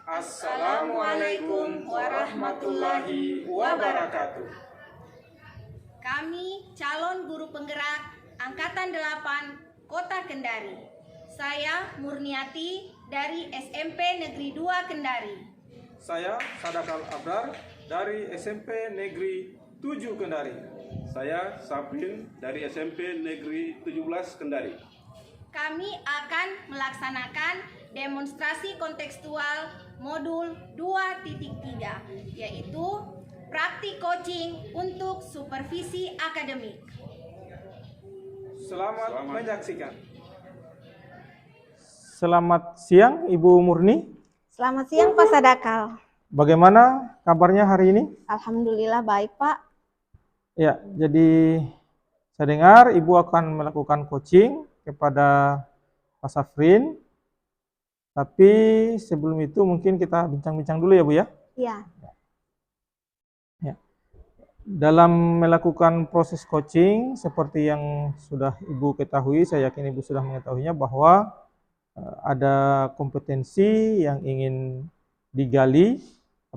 Assalamualaikum warahmatullahi wabarakatuh. Kami calon guru penggerak Angkatan 8 Kota Kendari. Saya Murniati dari SMP Negeri 2 Kendari. Saya Sadakal Abrar dari SMP Negeri 7 Kendari. Saya Saprin dari SMP Negeri 17 Kendari. Kami akan melaksanakan demonstrasi kontekstual modul 2.3, yaitu praktik coaching untuk supervisi akademik. Selamat menyaksikan. Selamat siang Ibu Murni. Selamat siang Pak Sadakal. Bagaimana kabarnya hari ini? Alhamdulillah baik Pak. Ya, jadi saya dengar Ibu akan melakukan coaching kepada Pak Safrin. Tapi sebelum itu mungkin kita bincang-bincang dulu ya Bu ya. Iya. Ya. Dalam melakukan proses coaching seperti yang sudah Ibu ketahui, saya yakin Ibu sudah mengetahuinya bahwa ada kompetensi yang ingin digali,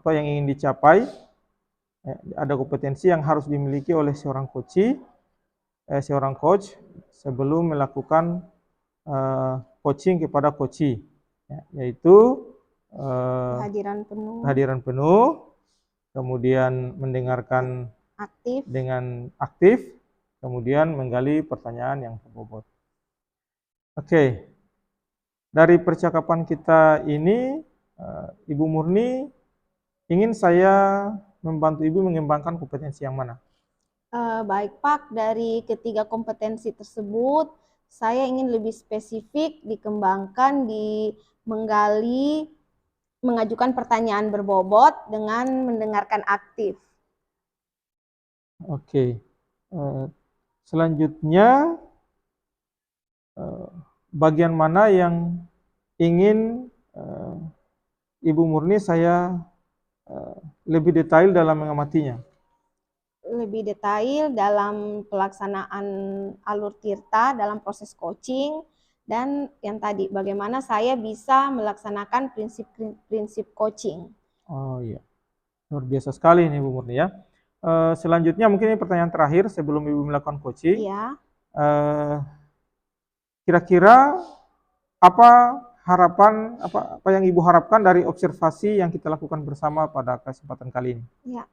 yang ingin dicapai. Ada kompetensi yang harus dimiliki oleh seorang seorang coach sebelum melakukan coaching kepada coachee. Yaitu kehadiran penuh, kemudian mendengarkan dengan aktif, kemudian menggali pertanyaan yang berbobot. Oke, dari percakapan kita ini, Ibu Murni ingin saya membantu Ibu mengembangkan kompetensi yang mana? Baik Pak, dari ketiga kompetensi tersebut, saya ingin lebih spesifik dikembangkan di menggali, mengajukan pertanyaan berbobot dengan mendengarkan aktif. Oke, selanjutnya bagian mana yang ingin Ibu Murni saya lebih detail dalam mengamatinya? Lebih detail dalam pelaksanaan alur tirta dalam proses coaching, dan yang tadi bagaimana saya bisa melaksanakan prinsip coaching. Oh iya, luar biasa sekali ini Bu Murni ya. Selanjutnya mungkin ini pertanyaan terakhir sebelum Ibu melakukan coaching. Iya. Kira-kira apa harapan, apa yang Ibu harapkan dari observasi yang kita lakukan bersama pada kesempatan kali ini? Ya,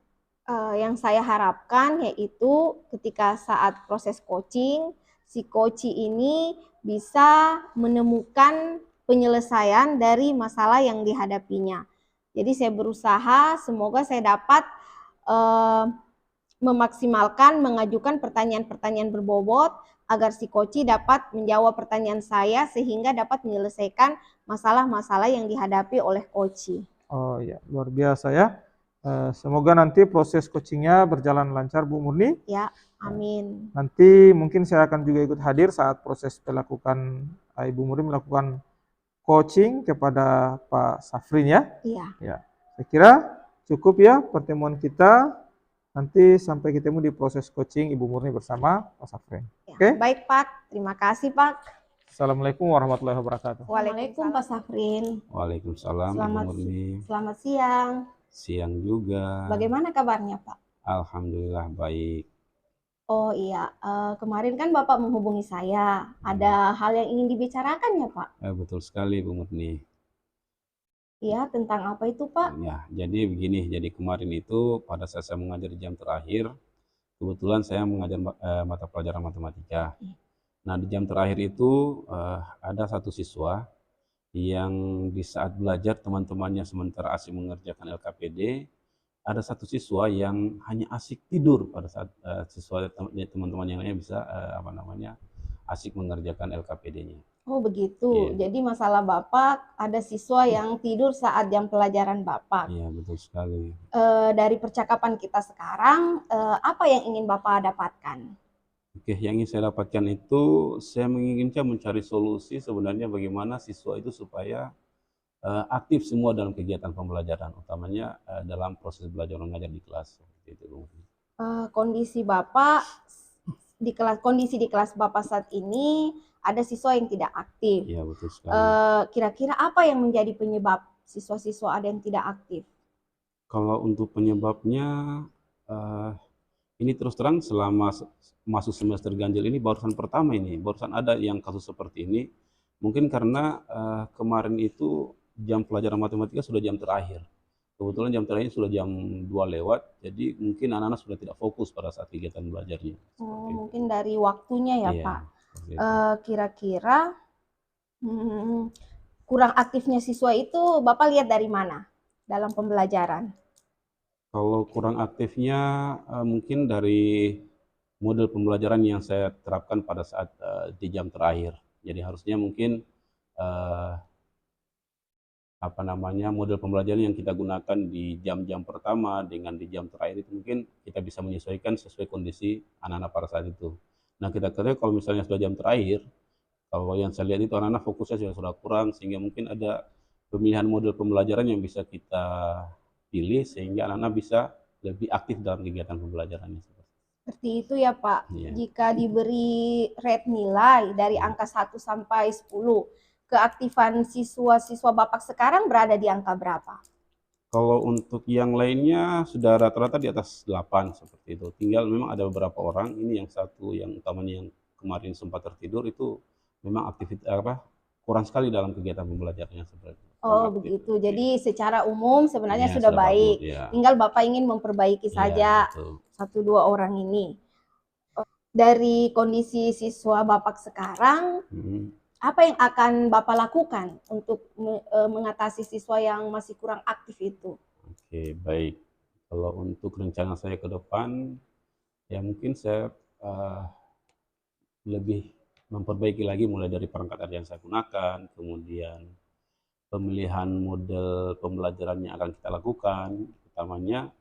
yang saya harapkan yaitu ketika saat proses coaching, si coachee ini bisa menemukan penyelesaian dari masalah yang dihadapinya. Jadi saya berusaha, semoga saya dapat memaksimalkan mengajukan pertanyaan-pertanyaan berbobot agar si coachee dapat menjawab pertanyaan saya sehingga dapat menyelesaikan masalah-masalah yang dihadapi oleh coachee. Oh ya, luar biasa ya. Semoga nanti proses coachingnya berjalan lancar Bu Murni. Ya, amin. Nanti mungkin saya akan juga ikut hadir saat proses Ibu Murni melakukan coaching kepada Pak Safrin ya. Iya. Ya, saya kira cukup ya pertemuan kita. Nanti sampai ketemu di proses coaching Ibu Murni bersama Pak Safrin. Ya, Oke? Baik Pak, terima kasih Pak. Assalamualaikum warahmatullahi wabarakatuh. Waalaikumsalam Pak Safrin. Waalaikumsalam Ibu Murni. Selamat siang. Siang juga. Bagaimana kabarnya Pak? Alhamdulillah baik. Oh iya, kemarin kan Bapak menghubungi saya. Ada hal yang ingin dibicarakan ya Pak? Betul sekali Bu Murni. Iya, tentang apa itu Pak? Ya, jadi begini. Jadi kemarin itu pada saat saya mengajar di jam terakhir, kebetulan saya mengajar mata pelajaran matematika. Nah, di jam terakhir itu ada satu siswa yang di saat belajar teman-temannya sementara asik mengerjakan LKPD, ada satu siswa yang hanya asik tidur pada saat teman-teman yang lainnya bisa asik mengerjakan LKPD-nya. Oh begitu. Iya. Jadi masalah Bapak ada siswa yang tidur saat jam pelajaran Bapak. Iya, betul sekali. Dari percakapan kita sekarang, apa yang ingin Bapak dapatkan? Oke, yang ingin saya dapatkan itu, saya menginginkan mencari solusi sebenarnya bagaimana siswa itu supaya aktif semua dalam kegiatan pembelajaran, utamanya dalam proses belajar mengajar di kelas. Seperti itu. Kondisi Bapak kondisi di kelas Bapak saat ini ada siswa yang tidak aktif. Iya, betul sekali. Kira-kira apa yang menjadi penyebab siswa-siswa ada yang tidak aktif? Kalau untuk penyebabnya, ini terus terang selama masuk semester ganjil ini barusan pertama ini, barusan ada yang kasus seperti ini. Mungkin karena kemarin itu jam pelajaran matematika sudah jam terakhir. Kebetulan jam terakhir sudah jam 2 lewat, jadi mungkin anak-anak sudah tidak fokus pada saat kegiatan belajarnya. Oh, Seperti itu. mungkin dari waktunya ya, Iya, Pak. seperti itu. Kira-kira kurang aktifnya siswa itu Bapak lihat dari mana dalam pembelajaran? Kalau kurang aktifnya mungkin dari model pembelajaran yang saya terapkan pada saat di jam terakhir. Jadi harusnya mungkin model pembelajaran yang kita gunakan di jam-jam pertama dengan di jam terakhir itu mungkin kita bisa menyesuaikan sesuai kondisi anak-anak pada saat itu. Nah, kita ketahui kalau misalnya sudah jam terakhir, kalau yang saya lihat itu anak-anak fokusnya sudah kurang, sehingga mungkin ada pemilihan model pembelajaran yang bisa kita pilih sehingga anak-anak bisa lebih aktif dalam kegiatan pembelajarannya. Seperti itu ya, Pak. Iya. Jika diberi rate nilai dari angka 1 sampai 10, keaktifan siswa-siswa Bapak sekarang berada di angka berapa? Kalau untuk yang lainnya sudah rata-rata di atas 8 seperti itu. Tinggal memang ada beberapa orang, ini yang satu yang utamanya yang kemarin sempat tertidur itu memang kurang sekali dalam kegiatan pembelajarannya seperti itu. Oh, begitu. Jadi secara umum sebenarnya Ya, sudah sudah baik. bagus, ya. Tinggal Bapak ingin memperbaiki Ya, saja betul. 1-2 orang ini. Dari kondisi siswa Bapak sekarang, apa yang akan Bapak lakukan untuk mengatasi siswa yang masih kurang aktif itu? Oke, baik. Kalau untuk rencana saya ke depan, ya mungkin saya lebih memperbaiki lagi mulai dari perangkat yang saya gunakan, kemudian pemilihan model pembelajaran yang akan kita lakukan, utamanya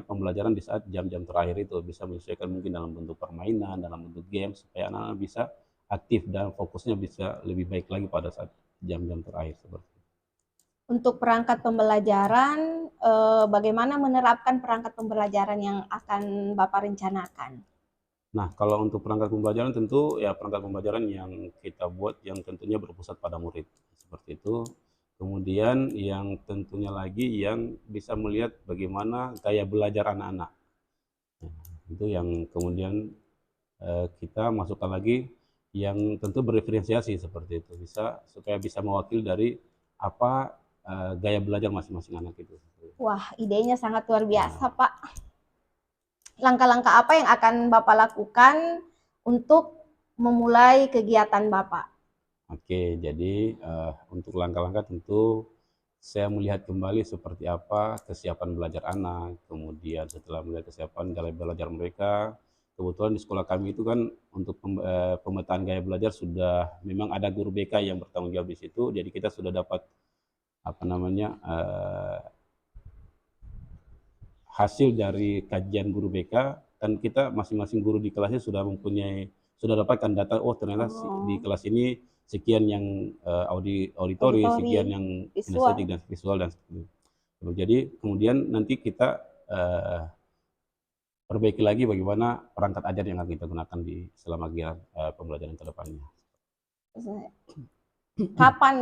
pembelajaran di saat jam-jam terakhir itu bisa menyesuaikan mungkin dalam bentuk permainan, dalam bentuk game, supaya anak-anak bisa aktif dan fokusnya bisa lebih baik lagi pada saat jam-jam terakhir seperti itu. Untuk perangkat pembelajaran, bagaimana menerapkan perangkat pembelajaran yang akan Bapak rencanakan? Nah, kalau untuk perangkat pembelajaran tentu ya perangkat pembelajaran yang kita buat yang tentunya berpusat pada murid, seperti itu. Kemudian yang tentunya lagi yang bisa melihat bagaimana gaya belajar anak-anak. Itu yang kemudian kita masukkan lagi yang tentu berdiferensiasi seperti itu, supaya bisa mewakili dari apa gaya belajar masing-masing anak itu. Wah, idenya sangat luar biasa, Pak. Langkah-langkah apa yang akan Bapak lakukan untuk memulai kegiatan Bapak? Oke, jadi untuk langkah-langkah tentu saya melihat kembali seperti apa kesiapan belajar anak, kemudian setelah melihat kesiapan gaya belajar mereka, kebetulan di sekolah kami itu kan untuk pemetaan gaya belajar sudah memang ada guru BK yang bertanggung jawab di situ, jadi kita sudah dapat hasil dari kajian guru BK, dan kita masing-masing guru di kelasnya sudah dapatkan data, oh ternyata di kelas ini sekian yang auditori, sekian yang kinestetik dan visual dan sebagainya. Jadi kemudian nanti kita perbaiki lagi bagaimana perangkat ajar yang akan kita gunakan selama kegiatan pembelajaran ke depannya. Kapan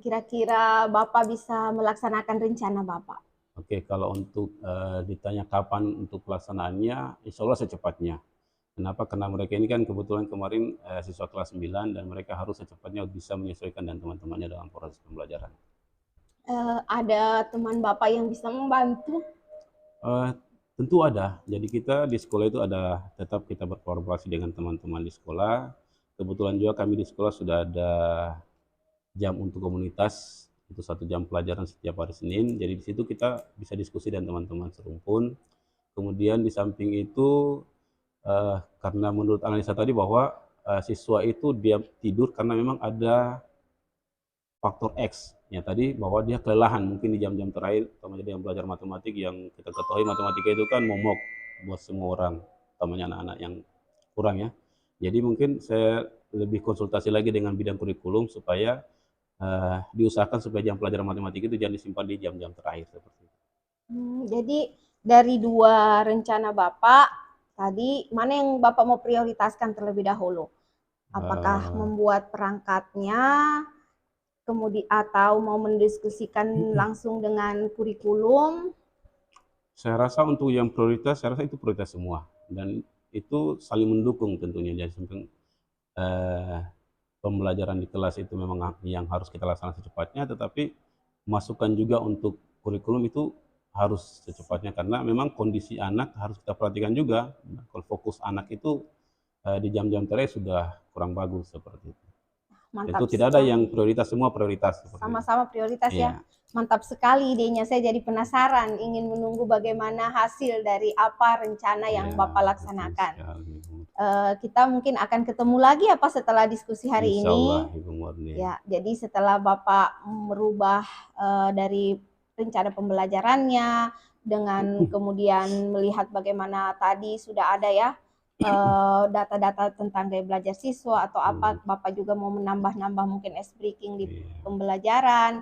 kira-kira Bapak bisa melaksanakan rencana Bapak? Oke, kalau untuk ditanya kapan untuk pelaksanaannya, insya Allah secepatnya. Kenapa? Karena mereka ini kan kebetulan kemarin siswa kelas 9 dan mereka harus secepatnya bisa menyesuaikan dan teman-temannya dalam proses pembelajaran. Ada teman Bapak yang bisa membantu? Tentu ada. Jadi kita di sekolah itu tetap kita berkolaborasi dengan teman-teman di sekolah. Kebetulan juga kami di sekolah sudah ada jam untuk komunitas, itu 1 jam pelajaran setiap hari Senin. Jadi di situ kita bisa diskusi dengan teman-teman serumpun. Kemudian di samping itu karena menurut analisa tadi bahwa siswa itu dia tidur karena memang ada faktor X ya tadi, bahwa dia kelelahan mungkin di jam-jam terakhir, terutama yang belajar matematik, yang kita ketahui matematika itu kan momok buat semua orang, utamanya anak-anak yang kurang ya. Jadi mungkin saya lebih konsultasi lagi dengan bidang kurikulum supaya diusahakan supaya jam pelajaran matematika itu jangan disimpan di jam-jam terakhir seperti itu. Jadi dari 2 rencana Bapak tadi, mana yang Bapak mau prioritaskan terlebih dahulu? Apakah membuat perangkatnya, kemudian atau mau mendiskusikan langsung dengan kurikulum? Saya rasa untuk yang prioritas, saya rasa itu prioritas semua, dan itu saling mendukung tentunya. Jadi pembelajaran di kelas itu memang yang harus kita laksanakan secepatnya, tetapi masukan juga untuk kurikulum itu harus secepatnya, karena memang kondisi anak harus kita perhatikan juga. Nah, kalau fokus anak itu di jam-jam terakhir sudah kurang bagus seperti itu. Mantap Itu tidak ada sekali. yang prioritas, semua prioritas. Sama-sama prioritas ya. Iya. Mantap sekali idenya, saya jadi penasaran, ingin menunggu bagaimana hasil dari apa rencana yang Iya, Bapak betul laksanakan. sekali, Bu. Kita mungkin akan ketemu lagi apa setelah diskusi hari Insya ini. Allah, Ibu Murni. Ya, jadi setelah Bapak merubah dari rencana pembelajarannya dengan kemudian melihat bagaimana tadi sudah ada ya data-data tentang gaya belajar siswa atau apa, Bapak juga mau menambah-nambah mungkin ice breaking di Iya. pembelajaran.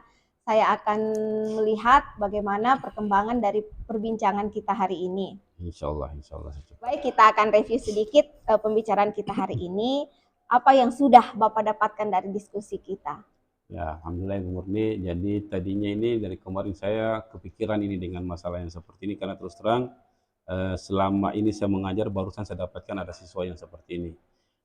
Saya akan melihat bagaimana perkembangan dari perbincangan kita hari ini. Insya Allah secepatnya. Baik, kita akan review sedikit pembicaraan kita hari ini. Apa yang sudah Bapak dapatkan dari diskusi kita? Ya, alhamdulillah Ibu Murni. Jadi tadinya ini dari kemarin saya kepikiran ini dengan masalah yang seperti ini, karena terus terang selama ini saya mengajar barusan saya dapatkan ada siswa yang seperti ini.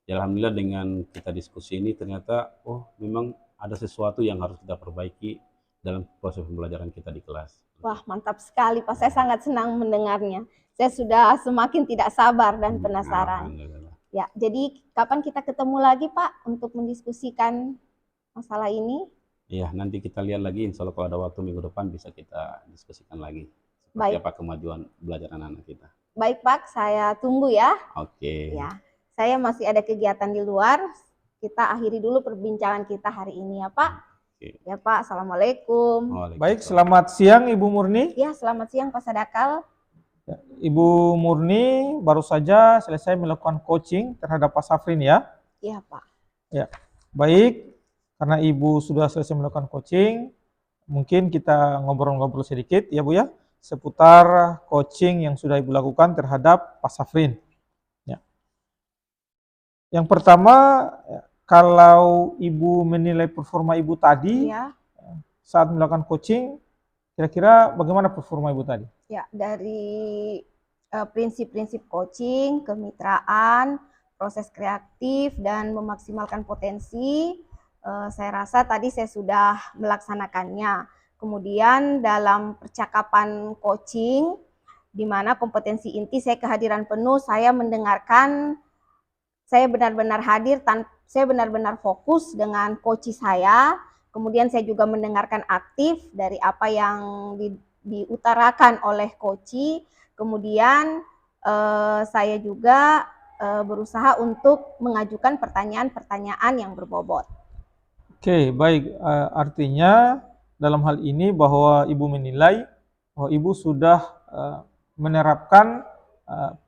Ya, alhamdulillah dengan kita diskusi ini ternyata memang ada sesuatu yang harus kita perbaiki dalam proses pembelajaran kita di kelas. Wah, mantap sekali Pak. Saya sangat senang mendengarnya. Saya sudah semakin tidak sabar dan penasaran. Alhamdulillah. Ya, jadi kapan kita ketemu lagi Pak untuk mendiskusikan masalah ini? Iya, nanti kita lihat lagi, insya Allah kalau ada waktu minggu depan bisa kita diskusikan lagi. Seperti Baik. apa kemajuan belajar anak-anak kita. Baik Pak, saya tunggu ya. Oke. Ya, saya masih ada kegiatan di luar. Kita akhiri dulu perbincangan kita hari ini ya Pak. Oke. Ya Pak, Assalamualaikum. Baik, selamat siang Ibu Murni. Ya, selamat siang Pak Sadakal. Ya, Ibu Murni baru saja selesai melakukan coaching terhadap Pak Safrin ya. Iya Pak. Ya, baik. Karena Ibu sudah selesai melakukan coaching, mungkin kita ngobrol-ngobrol sedikit ya Bu ya, seputar coaching yang sudah Ibu lakukan terhadap Pak Safrin. Ya. Yang pertama, kalau Ibu menilai performa Ibu tadi Ya. saat melakukan coaching, kira-kira bagaimana performa Ibu tadi? Ya, dari prinsip-prinsip coaching, kemitraan, proses kreatif, dan memaksimalkan potensi, saya rasa tadi saya sudah melaksanakannya. Kemudian dalam percakapan coaching, di mana kompetensi inti saya kehadiran penuh, saya mendengarkan, saya benar-benar hadir, saya benar-benar fokus dengan coach saya. Kemudian saya juga mendengarkan aktif dari apa yang diutarakan oleh coach. Kemudian saya juga berusaha untuk mengajukan pertanyaan-pertanyaan yang berbobot. Oke, baik. Artinya dalam hal ini bahwa Ibu menilai bahwa Ibu sudah menerapkan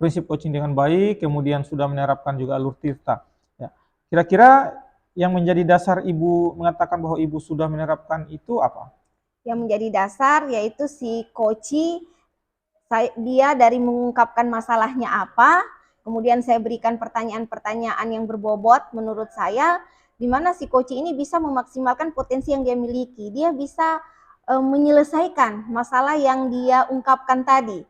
prinsip coaching dengan baik, kemudian sudah menerapkan juga alur tirta. Ya. Kira-kira yang menjadi dasar Ibu mengatakan bahwa Ibu sudah menerapkan itu apa? Yang menjadi dasar yaitu si coach, dia dari mengungkapkan masalahnya apa, kemudian saya berikan pertanyaan-pertanyaan yang berbobot menurut saya, di mana si coach ini bisa memaksimalkan potensi yang dia miliki. Dia bisa menyelesaikan masalah yang dia ungkapkan tadi.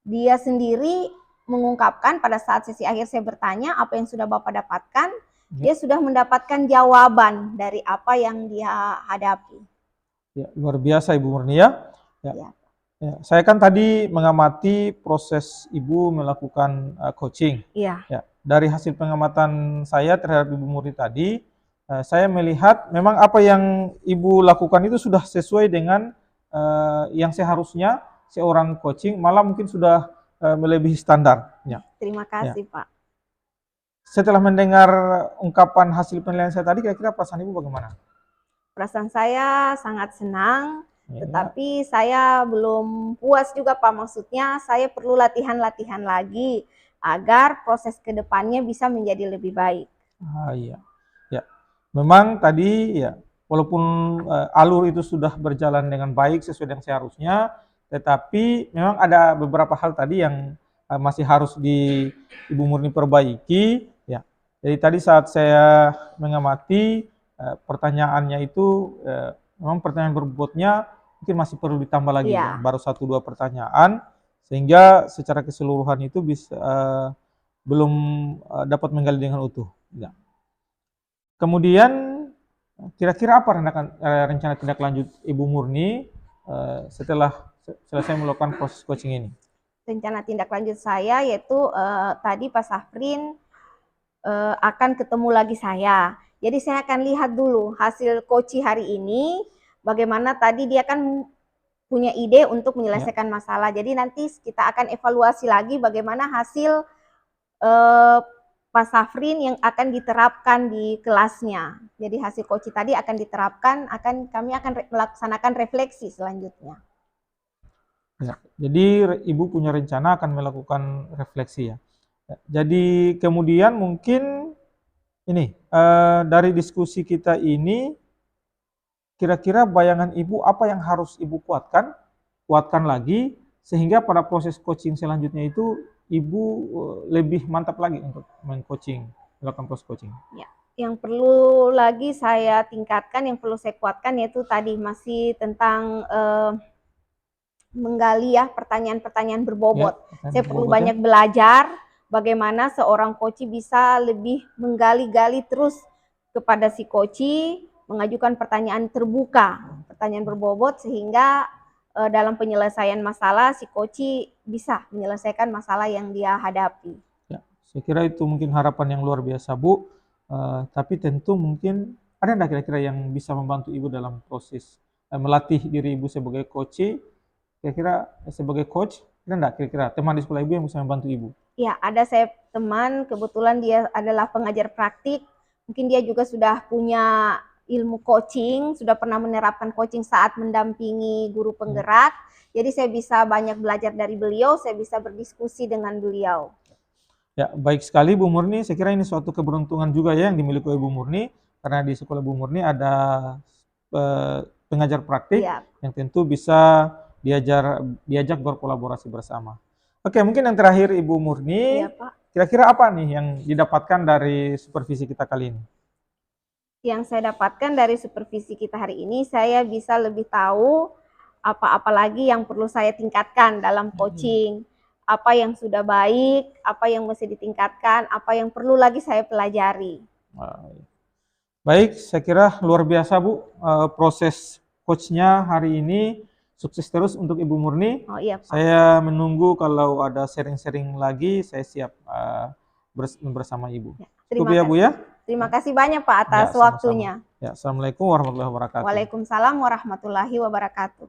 Dia sendiri mengungkapkan pada saat sesi akhir saya bertanya apa yang sudah Bapak dapatkan, dia sudah mendapatkan jawaban dari apa yang dia hadapi. Ya, luar biasa Ibu Murni ya. Ya. Ya, saya kan tadi mengamati proses Ibu melakukan coaching. Iya. Ya, dari hasil pengamatan saya terhadap Ibu Murni tadi, saya melihat memang apa yang Ibu lakukan itu sudah sesuai dengan yang seharusnya seorang coaching, malah mungkin sudah melebihi standar. Ya. Terima kasih Pak. Setelah mendengar ungkapan hasil penilaian saya tadi, kira-kira perasaan Ibu bagaimana? Perasaan saya sangat senang, tetapi saya belum puas juga Pak. Maksudnya saya perlu latihan-latihan lagi agar proses kedepannya bisa menjadi lebih baik. Iya. Ya. Memang tadi ya, walaupun alur itu sudah berjalan dengan baik sesuai dengan seharusnya, tetapi memang ada beberapa hal tadi yang masih harus Ibu Murni perbaiki. Ya. Jadi tadi saat saya mengamati pertanyaannya itu memang pertanyaan berbobotnya mungkin masih perlu ditambah lagi ya. Iya. Baru 1-2 pertanyaan sehingga secara keseluruhan itu bisa belum dapat menggali dengan utuh. Ya. Kemudian kira-kira apa rencana tindak lanjut Ibu Murni setelah selesai melakukan proses coaching ini? Rencana tindak lanjut saya yaitu tadi Pak Safrin akan ketemu lagi saya. Jadi saya akan lihat dulu hasil coaching hari ini, bagaimana tadi dia kan punya ide untuk menyelesaikan masalah. Jadi nanti kita akan evaluasi lagi bagaimana hasil Pak Safrin yang akan diterapkan di kelasnya. Jadi hasil coaching tadi akan diterapkan, kami akan melaksanakan refleksi selanjutnya. Ya, jadi Ibu punya rencana akan melakukan refleksi ya. Jadi kemudian mungkin ini dari diskusi kita ini kira-kira bayangan Ibu apa yang harus Ibu kuatkan lagi sehingga pada proses coaching selanjutnya itu Ibu lebih mantap lagi untuk melakukan proses coaching. Ya, yang perlu lagi saya tingkatkan, yang perlu saya kuatkan yaitu tadi masih tentang menggali ya pertanyaan-pertanyaan berbobot. Saya perlu banyak belajar bagaimana seorang coach bisa lebih menggali-gali terus kepada si coach, mengajukan pertanyaan terbuka, pertanyaan berbobot sehingga dalam penyelesaian masalah si coach bisa menyelesaikan masalah yang dia hadapi. Ya, saya kira itu mungkin harapan yang luar biasa Bu, tapi tentu mungkin ada enggak kira-kira yang bisa membantu Ibu dalam proses melatih diri Ibu sebagai coach? Kira-kira sebagai coach, ada enggak kira-kira teman di sekolah Ibu yang bisa membantu Ibu? Ya, ada saya teman, kebetulan dia adalah pengajar praktik, mungkin dia juga sudah punya ilmu coaching, sudah pernah menerapkan coaching saat mendampingi guru penggerak, jadi saya bisa banyak belajar dari beliau, saya bisa berdiskusi dengan beliau. Ya, baik sekali Bu Murni, saya kira ini suatu keberuntungan juga ya yang dimiliki Ibu Murni, karena di sekolah Bu Murni ada pengajar praktik yang tentu bisa diajak berkolaborasi bersama. Oke, mungkin yang terakhir Ibu Murni, kira-kira apa nih yang didapatkan dari supervisi kita kali ini? Yang saya dapatkan dari supervisi kita hari ini, saya bisa lebih tahu apa-apa lagi yang perlu saya tingkatkan dalam coaching, apa yang sudah baik, apa yang mesti ditingkatkan, apa yang perlu lagi saya pelajari. Baik, saya kira luar biasa Bu, proses coachnya hari ini. Sukses terus untuk Ibu Murni. Oh iya Pak. Saya menunggu kalau ada sharing-sharing lagi, saya siap bersama Ibu. Ya, cukup ya Bu ya? Terima kasih banyak Pak atas waktunya. Ya, Assalamualaikum warahmatullahi wabarakatuh. Waalaikumsalam warahmatullahi wabarakatuh.